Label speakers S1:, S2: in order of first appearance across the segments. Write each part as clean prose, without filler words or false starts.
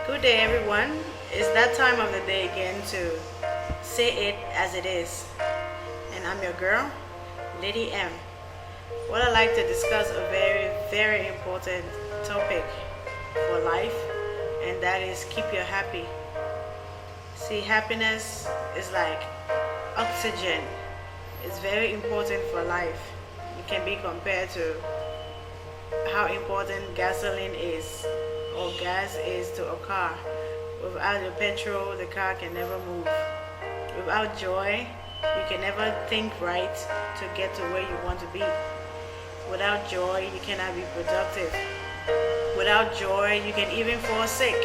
S1: Good day, everyone. It's that time of the day again to say it as it is. And I'm your girl, Lady M. What I like to discuss a very, very important topic for life, and that is keep you happy. See, happiness is like oxygen. It's very important for life. It can be compared to how important gasoline is or gas is to a car. Without the petrol, the car can never move. Without joy, you can never think right to get to where you want to be. Without joy, you cannot be productive. Without joy, you can even fall sick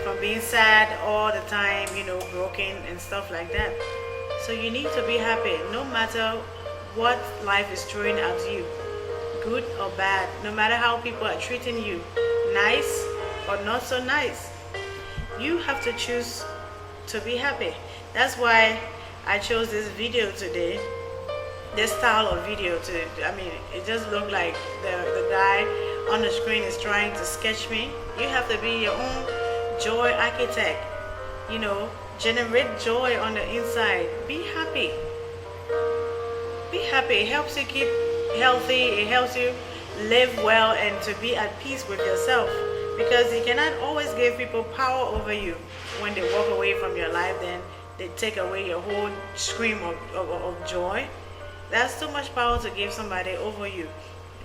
S1: from being sad all the time, broken and stuff like that. So you need to be happy no matter what life is throwing at you, good or bad, no matter how people are treating you, nice or not so nice. You have to choose to be happy. That's why I chose this video today, this style of video. It just looked like the guy on the screen is trying to sketch me. You have to be your own joy architect. Generate joy on the inside. Be happy. Be happy. It helps you keep healthy. It helps you live well and to be at peace with yourself. Because you cannot always give people power over you. When they walk away from your life, then they take away your whole scream of joy. That's too much power to give somebody over you,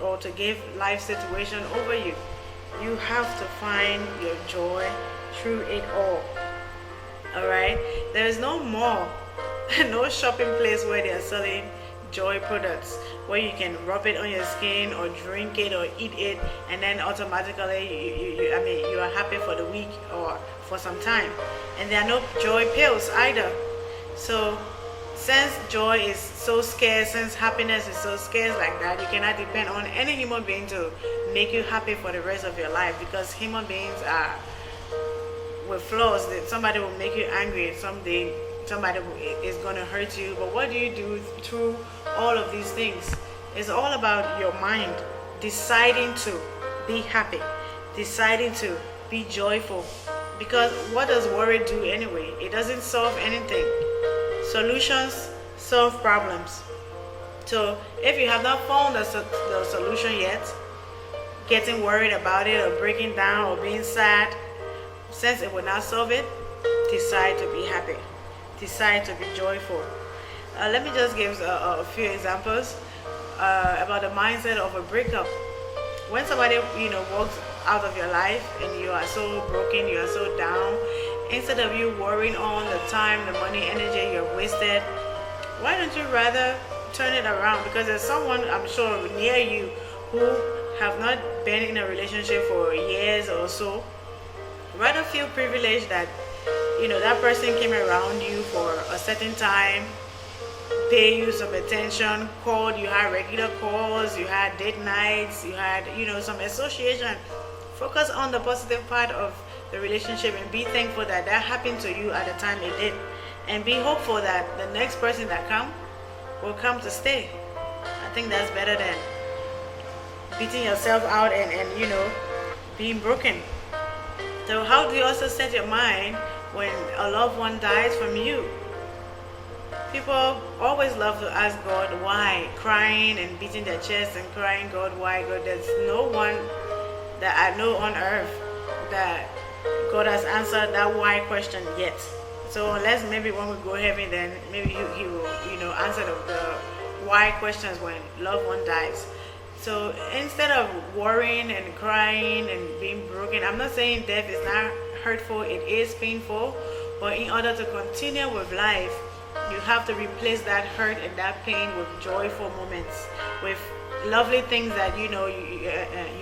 S1: or to give life situation over you. You have to find your joy through it all. Alright? There is no mall, no shopping place where they are selling joy products, where you can rub it on your skin or drink it or eat it, and then automatically you are happy for the week or for some time. And there are no joy pills either. So since joy is so scarce, since happiness is so scarce like that, you cannot depend on any human being to make you happy for the rest of your life, because human beings are with flaws. That somebody will make you angry someday, somebody is going to hurt you. But what do you do through all of these things? It's all about your mind deciding to be happy, deciding to be joyful. Because what does worry do anyway? It doesn't solve anything. Solutions solve problems. So if you have not found the solution yet, getting worried about it or breaking down or being sad, since it will not solve it, decide to be happy. Decide to be joyful. Let me just give a few examples about the mindset of a breakup. When somebody walks out of your life and you are so broken, you are so down, instead of you worrying on the time, the money, energy you have wasted, why don't you rather turn it around? Because there's someone, I'm sure, near you who have not been in a relationship for years or so. Rather feel privileged that that person came around you for a certain time, pay you some attention, called, you had regular calls, you had date nights, you had some association. Focus on the positive part of the relationship and be thankful that happened to you at the time it did, and be hopeful that the next person that will come to stay. I think that's better than beating yourself out and being broken. So how do you also set your mind when a loved one dies from you? People always love to ask God why, crying and beating their chest and crying, God, why? God, there's no one that I know on earth that God has answered that why question yet. So unless maybe when we go heaven, then maybe he will answer the why questions when loved one dies. So instead of worrying and crying and being broken, I'm not saying death is not hurtful, it is painful, but in order to continue with life, you have to replace that hurt and that pain with joyful moments, with lovely things that you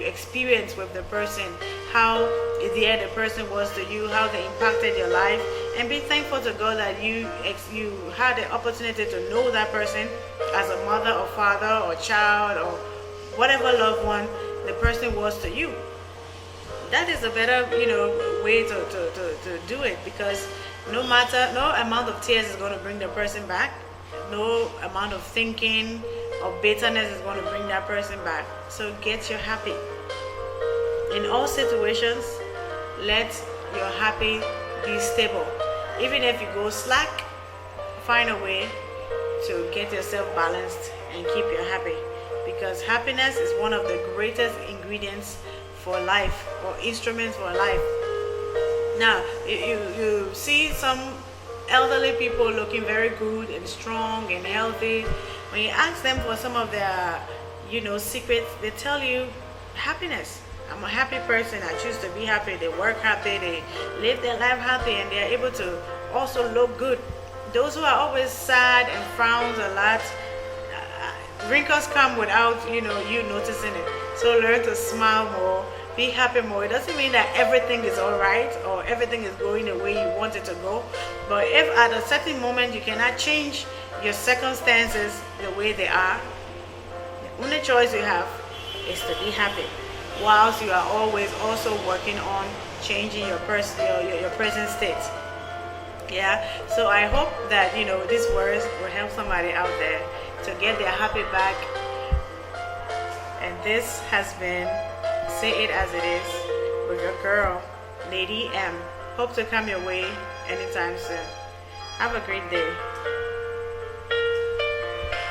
S1: experience with the person, how dear the person was to you, how they impacted your life, and be thankful to God that you had the opportunity to know that person as a mother or father or child or whatever loved one the person was to you. That is a better way to do it, because no amount of tears is going to bring the person back. No amount of thinking or bitterness is going to bring that person back. So get you happy. In all situations, let you're happy, be stable. Even if you go slack, find a way to get yourself balanced and keep you happy, because happiness is one of the greatest ingredients for life, or instruments for life. Now you see some elderly people looking very good and strong and healthy. When you ask them for some of their secrets, they tell you happiness. I'm a happy person, I choose to be happy. They work happy, they live their life happy, and they're able to also look good. Those who are always sad and frowns a lot, wrinkles come without you noticing it. So learn to smile more, be happy more. It doesn't mean that everything is all right or everything is going the way you want it to go, but if at a certain moment you cannot change your circumstances the way they are, the only choice you have is to be happy, whilst you are always also working on changing your present state. Yeah, so I hope that these words will help somebody out there to get their happy back. And this has been Say It As It Is with your girl, Lady M. Hope to come your way anytime soon. Have a great day.